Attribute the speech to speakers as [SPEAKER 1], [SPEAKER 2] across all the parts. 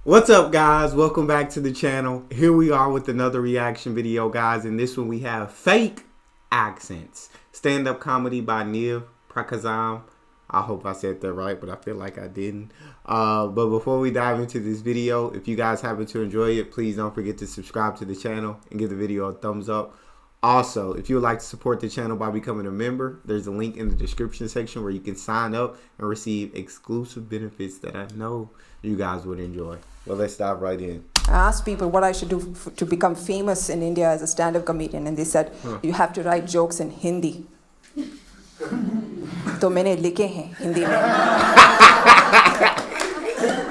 [SPEAKER 1] What's up, guys? Welcome back to the channel. Here we are with another reaction video, guys. In this one we have Fake Accents, stand-up comedy by Niv Prakasam. I hope I said that right, but I feel like I didn't. But before we dive into this video, if you guys happen to enjoy it, please don't forget to subscribe to the channel and give the video a thumbs up. Also, if you would like to support the channel by becoming a member, there's a link in the description section where you can sign up and receive exclusive benefits that I know you guys would enjoy. Well, let's dive right in.
[SPEAKER 2] I asked people what I should do to become famous in India as a stand-up comedian, and they said, you have to write jokes in Hindi. तो मैंने लिखे हैं हिंदी में.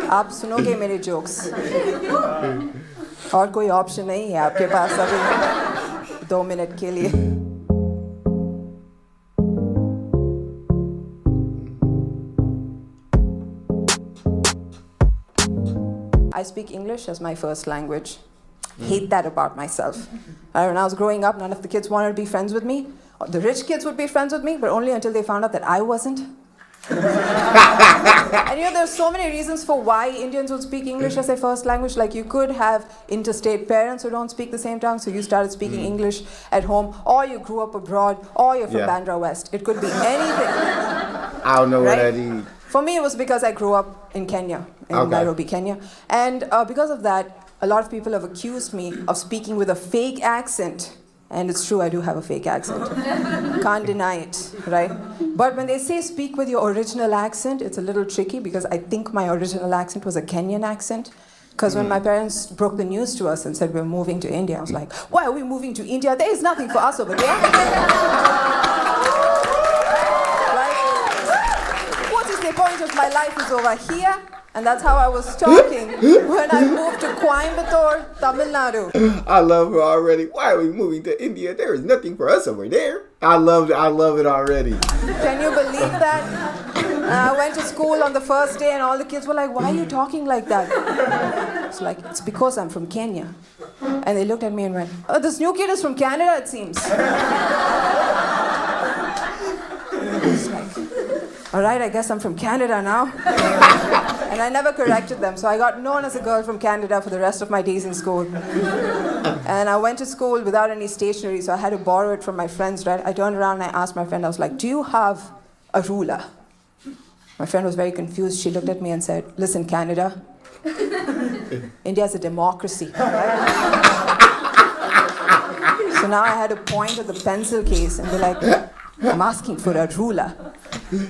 [SPEAKER 2] आप सुनोगे मेरे jokes. और कोई ऑप्शन नहीं है आपके पास अभी 2 मिनट के लिए. I speak English as my first language. Hate that about myself. When I was growing up, none of the kids wanted to be friends with me. The rich kids would be friends with me, but only until they found out that I wasn't. And you know, there's so many reasons for why Indians would speak English as their first language. Like, you could have interstate parents who don't speak the same tongue, so you started speaking English at home, or you grew up abroad, or you're from Bandra West. It could be anything.
[SPEAKER 1] I don't know what that is.
[SPEAKER 2] For me, it was because I grew up in Kenya, in Nairobi, Kenya. And because of that, a lot of people have accused me of speaking with a fake accent. And it's true, I do have a fake accent. Can't deny it, right? But when they say speak with your original accent, it's a little tricky because I think my original accent was a Kenyan accent. Because when my parents broke the news to us and said we're moving to India, I was like, why are we moving to India? There is nothing for us over there. What is the point of my life is over here? And that's how I was talking when I moved to Coimbatore, Tamil Nadu.
[SPEAKER 1] I love her already. Why are we moving to India? There is nothing for us over there. I love it already.
[SPEAKER 2] Can you believe that? I went to school on the first day and all the kids were like, why are you talking like that? It's like, it's because I'm from Kenya. And they looked at me and went, oh, this new kid is from Canada, it seems. It's like, all right, I guess I'm from Canada now. And I never corrected them, so I got known as a girl from Canada for the rest of my days in school. And I went to school without any stationery, so I had to borrow it from my friends, right? I turned around and I asked my friend, I was like, do you have a ruler? My friend was very confused. She looked at me and said, listen, Canada, India is a democracy, right? So now I had to point at the pencil case and be like, I'm asking for a ruler.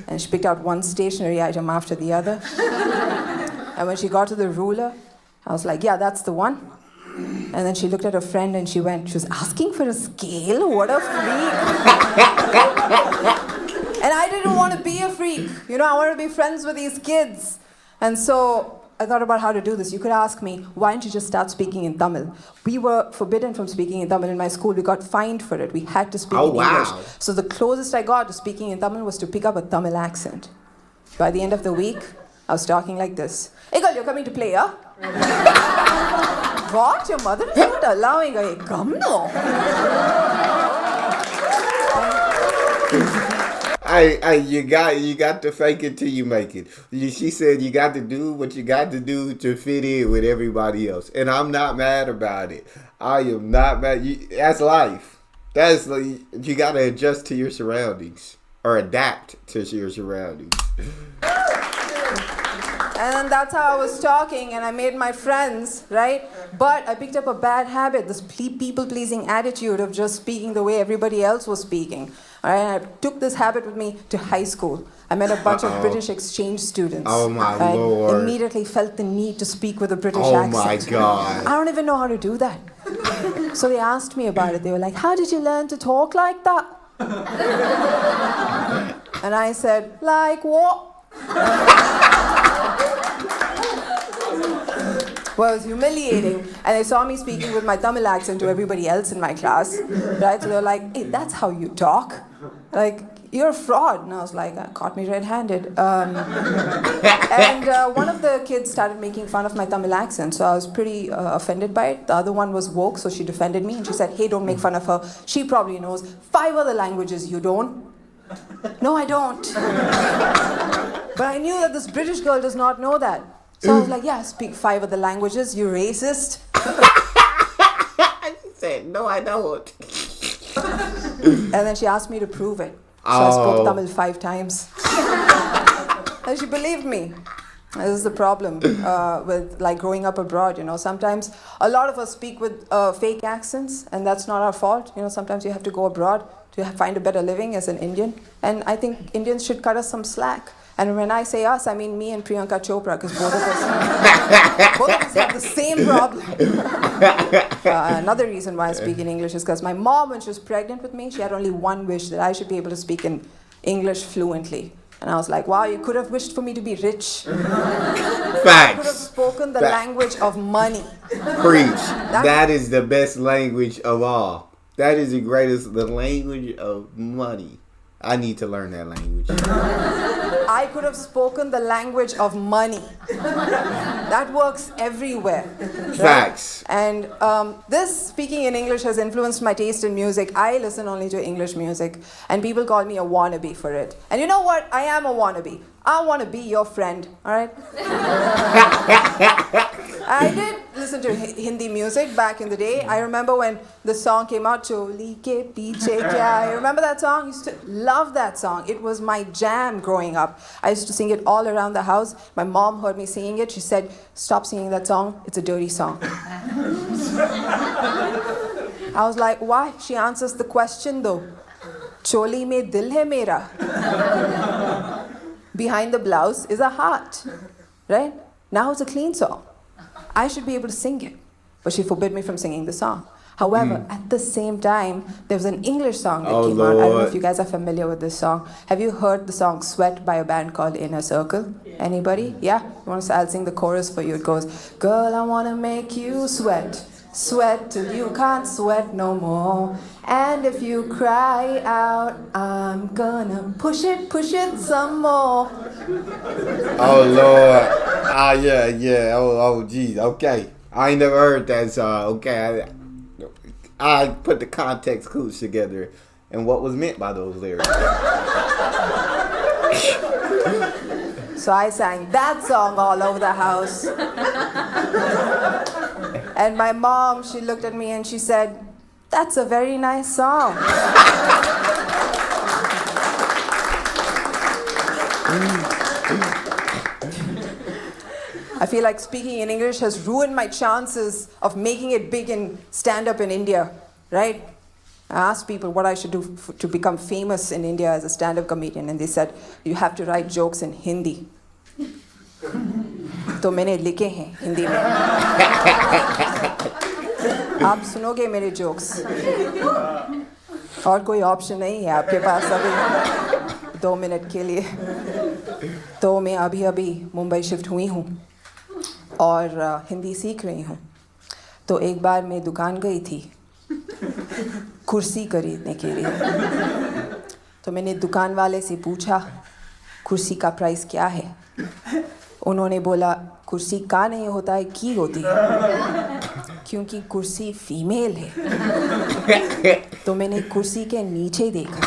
[SPEAKER 2] And she picked out one stationery item after the other. And when she got to the ruler, I was like, yeah, that's the one. And then she looked at her friend and she was asking for a scale? What a freak. And I didn't want to be a freak. You know, I wanted to be friends with these kids. And so I thought about how to do this. You could ask me, why don't you just start speaking in Tamil? We were forbidden from speaking in Tamil in my school. We got fined for it. We had to speak in English. So the closest I got to speaking in Tamil was to pick up a Tamil accent. By the end of the week, I was talking like this. Hey girl, you're coming to play, huh? What? Your mother is not allowing a come no.
[SPEAKER 1] You got to fake it till you make it. She said you got to do what you got to do to fit in with everybody else, and I'm not mad about it. I am not mad. That's life. That's like, you got to adjust to your surroundings or adapt to your surroundings.
[SPEAKER 2] And that's how I was talking, and I made my friends, right? But I picked up a bad habit, this people-pleasing attitude of just speaking the way everybody else was speaking. All right? And I took this habit with me to high school. I met a bunch of British exchange students.
[SPEAKER 1] Oh my Lord.
[SPEAKER 2] Immediately felt the need to speak with a British accent.
[SPEAKER 1] Oh my God.
[SPEAKER 2] I don't even know how to do that. So they asked me about it. They were like, how did you learn to talk like that? And I said, like what? Well, it was humiliating, and they saw me speaking with my Tamil accent to everybody else in my class, right? So they were like, hey, that's how you talk? Like, you're a fraud. And I was like, caught me red-handed. And one of the kids started making fun of my Tamil accent, so I was pretty offended by it. The other one was woke, so she defended me, and she said, hey, don't make fun of her. She probably knows 5 other languages you don't. No, I don't. But I knew that this British girl does not know that. So I was like, yeah, I speak 5 of the languages, you racist.
[SPEAKER 1] She said, no, I don't.
[SPEAKER 2] And then she asked me to prove it. So I spoke Tamil 5 times. And she believed me. This is the problem with like growing up abroad, you know. Sometimes a lot of us speak with fake accents, and that's not our fault. You know, sometimes you have to go abroad to find a better living as an Indian. And I think Indians should cut us some slack. And when I say us, I mean me and Priyanka Chopra, because both of us have the same problem. Another reason why I speak in English is because my mom, when she was pregnant with me, she had only one wish, that I should be able to speak in English fluently. And I was like, wow, you could have wished for me to be rich.
[SPEAKER 1] Facts.
[SPEAKER 2] You could have spoken the language of money.
[SPEAKER 1] Preach. That is the best language of all. That is the greatest, the language of money. I need to learn that language.
[SPEAKER 2] I could have spoken the language of money. That works everywhere. Right?
[SPEAKER 1] Facts.
[SPEAKER 2] And this speaking in English has influenced my taste in music. I listen only to English music, and people call me a wannabe for it. And you know what? I am a wannabe. I want to be your friend, all right? I did listen to Hindi music back in the day. I remember when the song came out, Choli ke piche kya. I remember that song. I used to love that song. It was my jam growing up. I used to sing it all around the house. My mom heard me singing it. She said, stop singing that song. It's a dirty song. I was like, why? She answers the question though. Choli mein dil hai mera. Behind the blouse is a heart, right? Now it's a clean song. I should be able to sing it, but she forbid me from singing the song. However, at the same time, there was an English song that came out. I don't know if you guys are familiar with this song. Have you heard the song Sweat by a band called Inner Circle? Anybody? Yeah? I'll sing the chorus for you. It goes, girl, I want to make you sweat. Sweat till you can't sweat no more. And if you cry out, I'm gonna push it some more.
[SPEAKER 1] Oh, Lord. Yeah. Oh, geez. Okay. I ain't never heard that song. Okay. I put the context clues together and what was meant by those lyrics.
[SPEAKER 2] So I sang that song all over the house. And my mom, she looked at me and she said, that's a very nice song. I feel like speaking in English has ruined my chances of making it big in stand-up in India, right? I asked people what I should do to become famous in India as a stand-up comedian, and they said, you have to write jokes in Hindi. तो मैंने लिखे हैं हिंदी में. आप सुनोगे मेरे jokes. और कोई ऑप्शन नहीं है आपके पास अभी 2 मिनट के लिए. तो मैं अभी मुंबई शिफ्ट हुई हूँ और हिंदी सीख रही हूँ. तो एक बार मैं दुकान गई थी कुर्सी खरीदने के लिए. तो मैंने दुकान वाले से पूछा कुर्सी का प्राइस क्या है. उन्होंने बोला कुर्सी का नहीं होता है की होती है क्योंकि कुर्सी फीमेल है. तो मैंने कुर्सी के नीचे देखा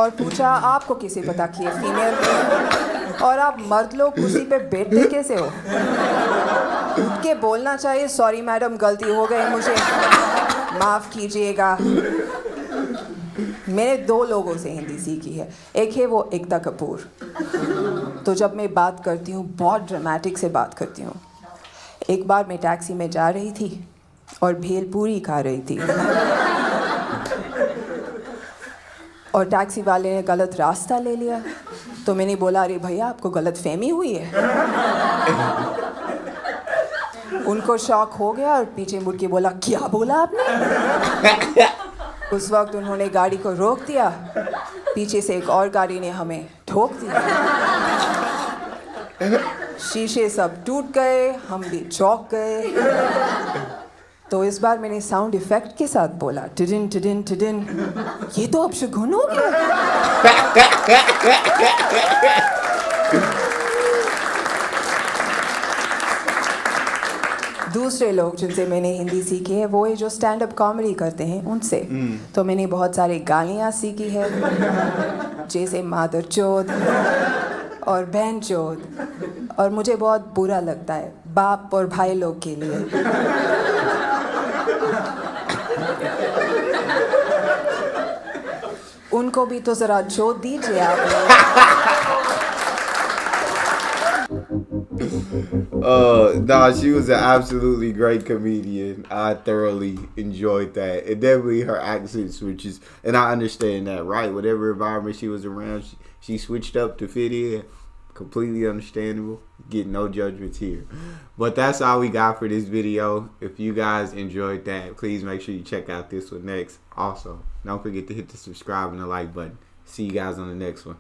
[SPEAKER 2] और पूछा आपको किसे पता कि ये फीमेल है और आप मर्द लोग कुर्सी पे बैठते कैसे हो. उठ के बोलना चाहिए सॉरी मैडम गलती हो गई मुझे माफ़ कीजिएगा. मैंने 2 लोगों से हिंदी सीखी है. एक है वो एकता कपूर. तो जब मैं बात करती हूँ बहुत ड्रामेटिक से बात करती हूँ. एक बार मैं टैक्सी में जा रही थी और भेलपूरी खा रही थी और टैक्सी वाले ने गलत रास्ता ले लिया. तो मैंने बोला अरे भैया आपको गलत फहमी हुई है. उनको शॉक हो गया और पीछे मुड़ के बोला क्या बोला आपने. उस वक्त उन्होंने गाड़ी को रोक दिया. पीछे से एक और गाड़ी ने हमें ठोक दिया. शीशे सब टूट गए. हम भी चौंक गए. तो इस बार मैंने साउंड इफेक्ट के साथ बोला टिडिन टिडिन टिडिन. ये तो अब शगुन हो गया. दूसरे लोग जिनसे मैंने हिंदी सीखी है वो है जो स्टैंड अप कॉमेडी करते हैं उनसे. तो मैंने बहुत सारे गालियाँ सीखी है. जैसे मादर चोद और बहन चोद, और मुझे बहुत बुरा लगता है बाप और भाई लोग के लिए। उनको भी तो जरा चोद दीजिए आप लोग।
[SPEAKER 1] Nah, she was an absolutely great comedian. I thoroughly enjoyed that. And definitely her accent switches. And I understand that, right? Whatever environment she was around, she switched up to fit in. Completely understandable. Get no judgments here. But that's all we got for this video. If you guys enjoyed that, please make sure you check out this one next. Also, don't forget to hit the subscribe and the like button. See you guys on the next one.